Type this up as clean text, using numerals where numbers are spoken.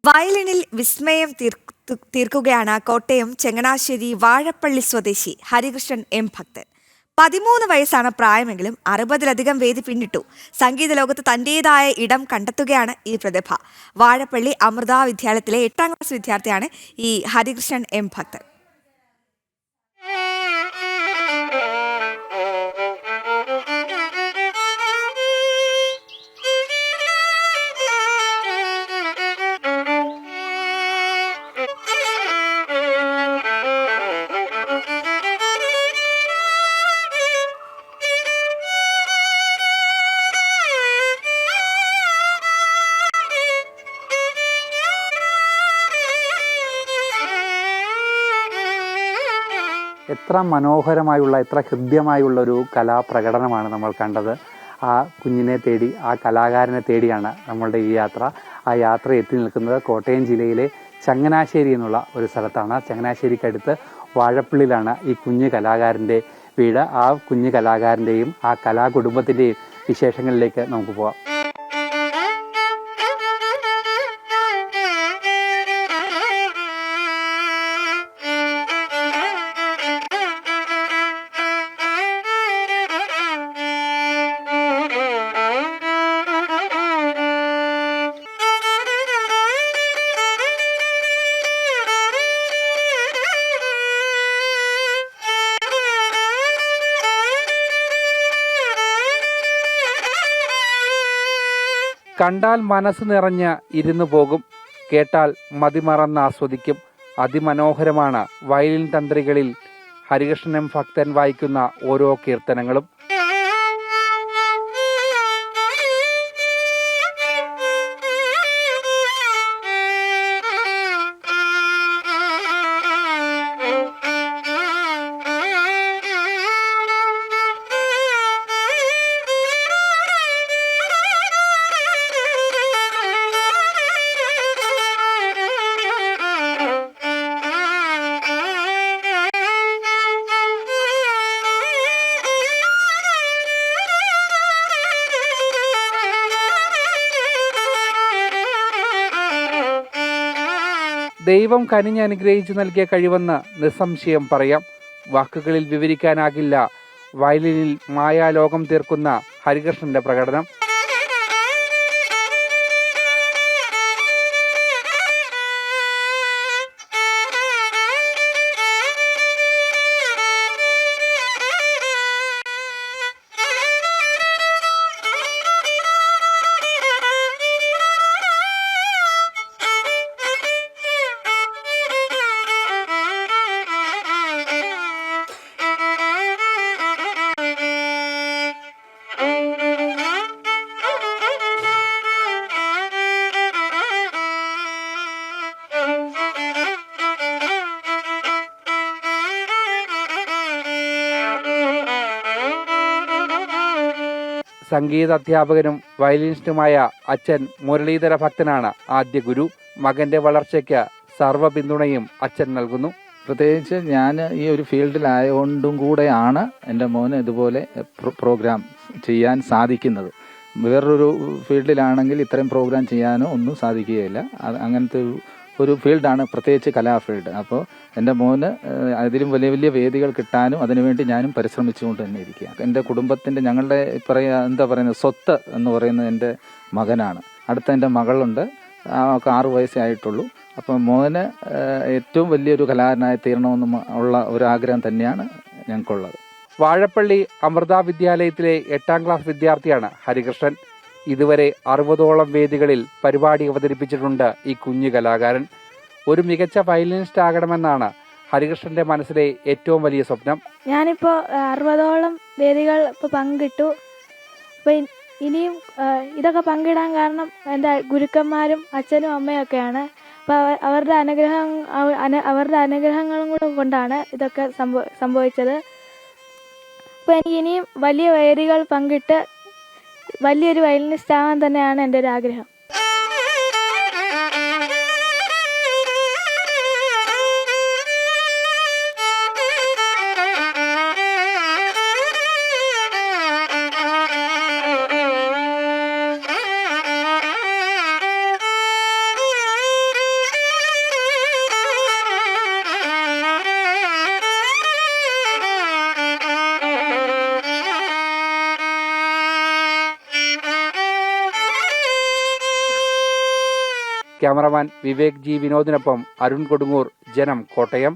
വയലിനിൽ വിസ്മയം തീർക്കുകയാണ് കോട്ടയം ചങ്ങനാശ്ശേരി വാഴപ്പള്ളി സ്വദേശി ഹരികൃഷ്ണൻ എം ഭക്തൻ. 13 വയസ്സാണ് പ്രായമെങ്കിലും 60-ലധികം വേദി പിന്നിട്ടു. സംഗീത ലോകത്ത് തന്റേതായ ഇടം കണ്ടെത്തുകയാണ് ഈ പ്രതിഭ. വാഴപ്പള്ളി അമൃത വിദ്യാലയത്തിലെ 8ാം ക്ലാസ് വിദ്യാർത്ഥിയാണ് ഈ ഹരികൃഷ്ണൻ എം ഭക്തൻ. എത്ര മനോഹരമായുള്ള എത്ര ഹൃദ്യമായുള്ളൊരു കലാപ്രകടനമാണ് നമ്മൾ കണ്ടത്. ആ കുഞ്ഞിനെ തേടി ആ കലാകാരനെ തേടിയാണ് നമ്മളുടെ ഈ യാത്ര. ആ യാത്ര എത്തി നിൽക്കുന്നത് കോട്ടയം ജില്ലയിലെ ചങ്ങനാശ്ശേരി എന്നുള്ള ഒരു സ്ഥലത്താണ്. ചങ്ങനാശ്ശേരിക്കടുത്ത് വാഴപ്പള്ളിയിലാണ് ഈ കുഞ്ഞു കലാകാരൻ്റെ വീട്. ആ കുഞ്ഞു കലാകാരൻ്റെയും ആ കലാകുടുംബത്തിൻ്റെയും വിശേഷങ്ങളിലേക്ക് നമുക്ക് പോകാം. കണ്ടാൽ മനസ്സ് നിറഞ്ഞ് ഇരുന്നു പോകും, കേട്ടാൽ മതിമറന്ന് ആസ്വദിക്കും. അതിമനോഹരമാണ് വയലിൻ തന്ത്രികളിൽ ഹരികൃഷ്ണൻ എം ഭക്തൻ വായിക്കുന്ന ഓരോ കീർത്തനങ്ങളും. ദൈവം കനിഞ്ഞനുഗ്രഹിച്ചു നൽകിയ കഴിവെന്ന് നിസ്സംശയം പറയാം. വാക്കുകളിൽ വിവരിക്കാനാകില്ല വയലിനിൽ മായാലോകം തീർക്കുന്ന ഹരികൃഷ്ണന്റെ പ്രകടനം. സംഗീത അധ്യാപകനും വയലിനിസ്റ്റുമായ അച്ഛൻ മുരളീധര ഭക്തനാണ് ആദ്യ ഗുരു. മകന്റെ വളർച്ചയ്ക്ക് സർവ്വ പിന്തുണയും അച്ഛൻ നൽകുന്നു. പ്രത്യേകിച്ച് ഞാൻ ഈ ഒരു ഫീൽഡിലായതുകൊണ്ടും കൂടെയാണ് എൻ്റെ മോന് ഇതുപോലെ പ്രോഗ്രാം ചെയ്യാൻ സാധിക്കുന്നത്. വേറൊരു ഫീൽഡിലാണെങ്കിൽ ഇത്രയും പ്രോഗ്രാം ചെയ്യാനോ ഒന്നും സാധിക്കുകയില്ല. അങ്ങനത്തെ ഒരു ഫീൽഡാണ് പ്രത്യേകിച്ച് കലാഫീൽഡ്. അപ്പോൾ എൻ്റെ മോന് അതിലും വലിയ വലിയ വേദികൾ കിട്ടാനും അതിനുവേണ്ടി ഞാനും പരിശ്രമിച്ചുകൊണ്ട് തന്നെ ഇരിക്കുക. എൻ്റെ കുടുംബത്തിൻ്റെ ഞങ്ങളുടെ സ്വത്ത് എന്ന് പറയുന്നത് എൻ്റെ മകനാണ്. അടുത്ത എൻ്റെ മകളുണ്ട്, അവൾക്ക് 6 വയസ്സേ ആയിട്ടുള്ളൂ. അപ്പം മോന് ഏറ്റവും വലിയൊരു കലാകാരനായി തീരണമെന്ന് ഉള്ള ഒരു ആഗ്രഹം തന്നെയാണ് ഞങ്ങൾക്കുള്ളത്. വാഴപ്പള്ളി അമൃത വിദ്യാലയത്തിലെ 8ാം ക്ലാസ് വിദ്യാർത്ഥിയാണ് ഹരികൃഷ്ണൻ. ഇതുവരെ 60ഓളം വേദികളിൽ പരിപാടി അവതരിപ്പിച്ചിട്ടുണ്ട് ഈ കുഞ്ഞു കലാകാരൻ. ഒരു മികച്ച വയലിനിസ്റ്റ് ആകണമെന്നാണ് ഹരികൃഷ്ണന്റെ മനസ്സിലെ ഏറ്റവും വലിയ സ്വപ്നം. ഞാനിപ്പോൾ 60ഓളം വേദികൾ ഇപ്പോൾ പങ്കിട്ടു. അപ്പോൾ ഇനിയും ഇതൊക്കെ പങ്കിടാൻ കാരണം എൻ്റെ ഗുരുക്കന്മാരും അച്ഛനും അമ്മയൊക്കെയാണ്. അപ്പോൾ അവരുടെ അനുഗ്രഹങ്ങളും കൂടെ കൊണ്ടാണ് ഇതൊക്കെ സംഭവിച്ചത്. അപ്പോൾ എനിക്ക് ഇനിയും വലിയ വേദികൾ പങ്കിട്ട് വലിയൊരു വയലിനിസ്റ്റ് ആവാൻ തന്നെയാണ് എൻ്റെ ഒരു ആഗ്രഹം. ക്യാമറമാൻ വിവേക് ജി വിനോദിനൊപ്പം അരുൺ കൊടുങ്ങൂർ, ജനം, കോട്ടയം.